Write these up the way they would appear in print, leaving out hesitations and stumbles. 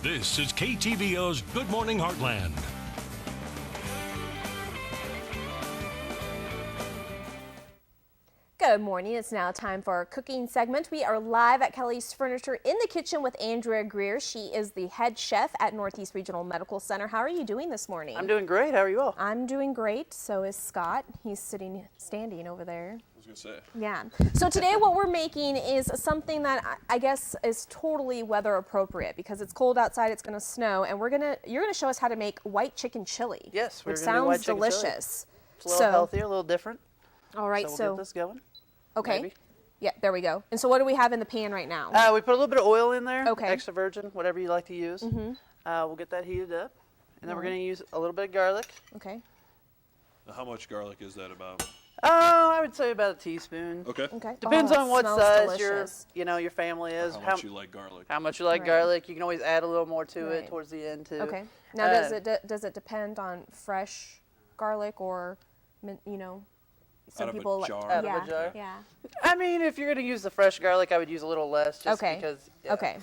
This is KTVO's Good Morning Heartland. Good morning. It's now time for our cooking segment. We are live at Kelly's Furniture in the kitchen with Andrea Greer. She is the head chef at Northeast Regional Medical Center. How are you doing this morning? I'm doing great. How are you all? I'm doing great. So is Scott. He's standing over there. I was going to say. Yeah. So today what we're making is something that I guess is totally weather appropriate because it's cold outside, it's going to snow, and you're going to show us how to make white chicken chili. Yes, we're which going to do white sounds chicken chili. delicious. It's a little healthier, a little different. All right, so we'll get this going. Okay. Maybe. Yeah, there we go. And so what do we have in the pan right now? We put a little bit of oil in there. Okay. Extra virgin, whatever you like to use. We'll get that heated up. And then we're going to use a little bit of garlic. Okay. Now, how much garlic is that about? I would say about a teaspoon. Okay. Okay. Depends Oh, it on what smells size delicious. your family is. How much you like garlic? How much you like Right. garlic. You can always add a little more to Right. it towards the end too. Okay. Now, does it depend on fresh garlic or, some Out of a people jar? Out yeah, of a jar? Yeah. I mean, if you're going to use the fresh garlic, I would use a little less just Okay. because. Yeah. Okay. And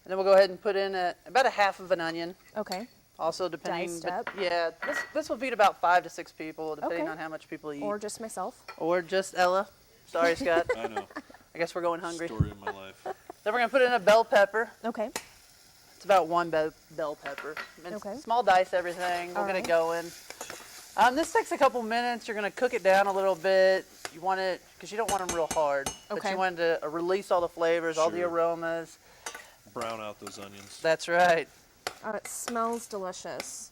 then we'll go ahead and put in about a half of an onion. Okay. Also, depending, Diced up. yeah, this will feed about 5 to 6 people, depending Okay. on how much people eat. Or just myself. Or just Ella. Sorry, Scott. I know. I guess we're going hungry. Story of my life. Then we're gonna put in a bell pepper. Okay. It's about one bell pepper. And Okay. Small dice everything. We'll All get right. it going. This takes a couple minutes. You're gonna cook it down a little bit. You want it because you don't want them real hard. But Okay. you want to release all the flavors, all the Sure. aromas. Brown out those onions. That's right. Oh, it smells delicious.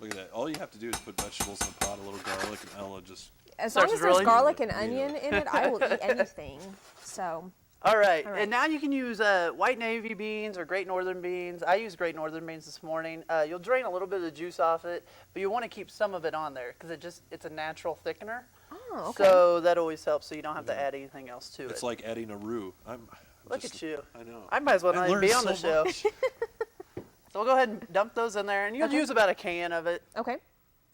Look at that. All you have to do is put vegetables in a pot, a little garlic, and Ella just... As Starts long as with really- there's garlic and Yeah. onion in it, I will eat anything. So, All right. All right. And now you can use white navy beans or Great Northern beans. I used Great Northern beans this morning. You'll drain a little bit of the juice off it, but you want to keep some of it on there because it's a natural thickener. oh, okay. So that always helps so you don't have to Yeah. add anything else to It's it. like adding a roux. Look at you. I know. I might as well not even learned be on the so show. much. So we'll go ahead and dump those in there, and you'll Okay. use about a can of it. Okay.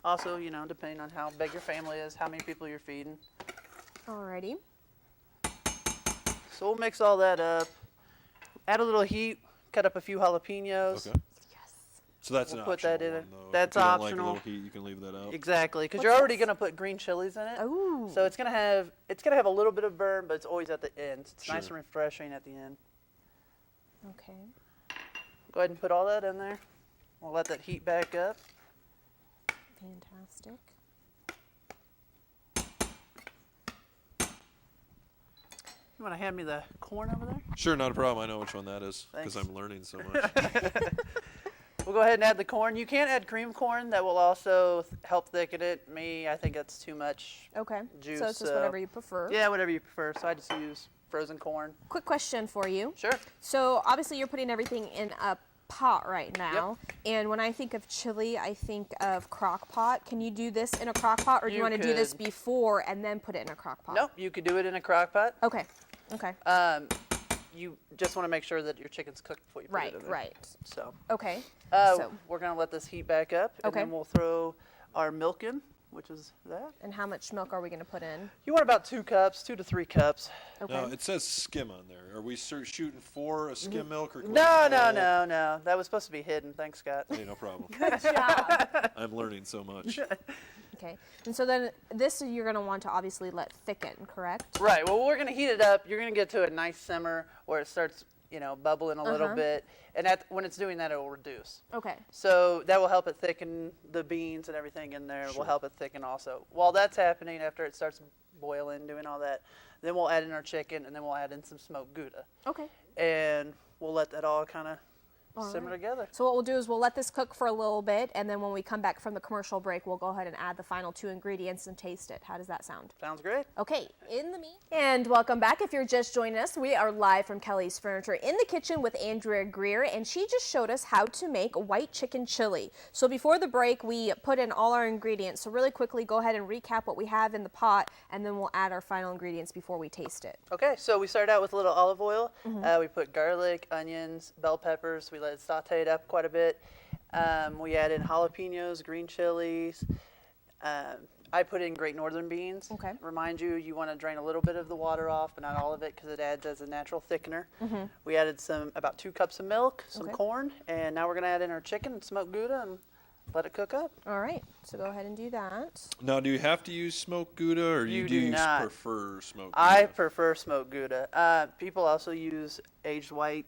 Also, depending on how big your family is, how many people you're feeding. Alrighty. So we'll mix all that up. Add a little heat. Cut up a few jalapenos. Okay. Yes. So that's We'll an put optional that in one, it. though. That's if you don't optional. like a little heat, you can leave that out. Exactly, because What's you're already this? gonna put green chilies in it. Ooh. So it's gonna have a little bit of burn, but it's always at the end. It's nice Sure. and refreshing at the end. Okay. Go ahead and put all that in there. We'll let that heat back up. Fantastic. You want to hand me the corn over there? Sure, not a problem. I know which one that is because Thanks. I'm learning so much. We'll go ahead and add the corn. You can add cream corn. That will also help thicken it. I think that's too much. Okay. Juice, so it's just so- whatever you prefer. Yeah, whatever you prefer. So I just use frozen corn. Quick question for you. Sure. So obviously you're putting everything in a pot right now. And when I think of chili, I think of crock pot. Can you do this in a crock pot or do you You want to do this could. before and then put it in a crock pot? Nope, you could do it in a crock pot. Okay. Okay. You just want to make sure that your chicken's cooked before you put Right, it in there. right. So Okay. so we're going to let this heat back up. And Okay. then we'll throw our milk in, which is that. And how much milk are we going to put in? You want about 2 cups, 2 to 3 cups. Okay. No, it says skim on there. Are we shooting for a skim milk? Or can we No, pull? no. That was supposed to be hidden. Thanks, Scott. Hey, no problem. Good job. I'm learning so much. Okay. And so then this you're going to want to obviously let thicken, correct? Right. Well, we're going to heat it up. You're going to get to a nice simmer where it starts, bubbling a little bit. And when it's doing that, it will reduce. Okay. So that will help it thicken the beans and everything in there. Will Sure. help it thicken also. While that's happening, after it starts boiling, doing all that, then we'll add in our chicken and then we'll add in some smoked Gouda. Okay. And we'll let that all kind of All simmer right. together. So what we'll do is we'll let this cook for a little bit, and then when we come back from the commercial break, we'll go ahead and add the final 2 ingredients and taste it. How does that sound? Sounds great. Okay, in the meat. And welcome back. If you're just joining us, we are live from Kelly's Furniture in the kitchen with Andrea Greer, and she just showed us how to make white chicken chili. So before the break, we put in all our ingredients. So really quickly, go ahead and recap what we have in the pot, and then we'll add our final ingredients before we taste it. Okay, so we started out with a little olive oil. We put garlic, onions, bell peppers. We let it saute it up quite a bit. We add in jalapenos, green chilies, I put in Great Northern beans. Okay. Remind you, you want to drain a little bit of the water off, but not all of it, because it adds as a natural thickener. We added about 2 cups of milk, some Okay. corn, and now we're going to add in our chicken and smoked Gouda and let it cook up. All right, so go ahead and do that. Now, do you have to use smoked Gouda, or You do do you not. prefer smoked I Gouda? prefer smoked Gouda. People also use aged white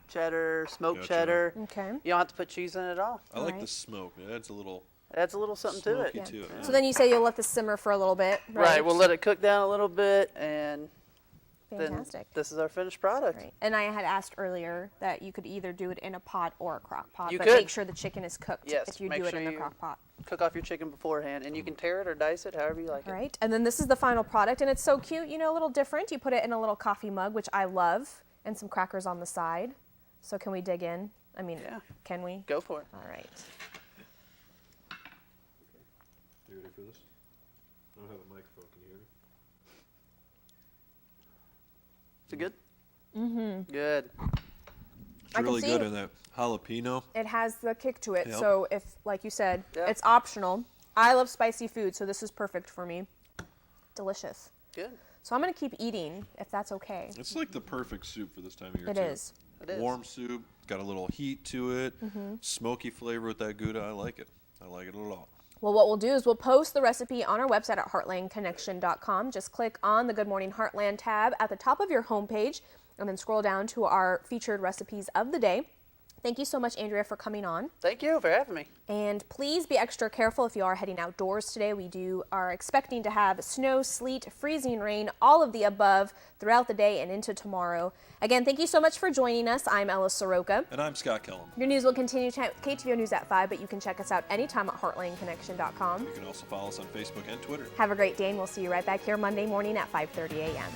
cheddar, smoked Gotcha. cheddar. Okay. You don't have to put cheese in it at all. I like Alright. the smoke. It adds a little It adds a little something to it. smoky to it. So then you say you'll let this simmer for a little bit, right? Right, we'll let it cook down a little bit, and Fantastic. then this is our finished product. Right. And I had asked earlier that you could either do it in a pot or a crock pot, You but could. make sure the chicken is cooked Yes, if you make do it sure in the you- crock pot. Cook off your chicken beforehand, and you can tear it or dice it however you like All it. right, and then this is the final product, and it's so cute, you know, a little different. You put it in a little coffee mug, which I love, and some crackers on the side. So can we dig in? I mean, Yeah. can we? Go for it. All right. You ready for this? I don't have a microphone. Can you hear me? Is it good? Mm-hmm. Good. It's I can really see good it. in that jalapeno. It has the kick to it, Yep. so if, like you said, Yeah. it's optional. I love spicy food, so this is perfect for me. Delicious. Good. So I'm gonna keep eating, if that's okay. It's like the perfect soup for this time of year, It too. is. It is. Warm soup, got a little heat to it, Mm-hmm. smoky flavor with that Gouda. I like it. I like it a lot. Well, what we'll do is we'll post the recipe on our website at heartlandconnection.com. Just click on the Good Morning Heartland tab at the top of your homepage and then scroll down to our featured recipes of the day. Thank you so much, Andrea, for coming on. Thank you for having me. And please be extra careful if you are heading outdoors today. We are expecting to have snow, sleet, freezing rain, all of the above throughout the day and into tomorrow. Again, thank you so much for joining us. I'm Ella Soroka. And I'm Scott Kellum. Your news will continue at KTVO News at 5, but you can check us out anytime at heartlandconnection.com. You can also follow us on Facebook and Twitter. Have a great day, and we'll see you right back here Monday morning at 5:30 a.m.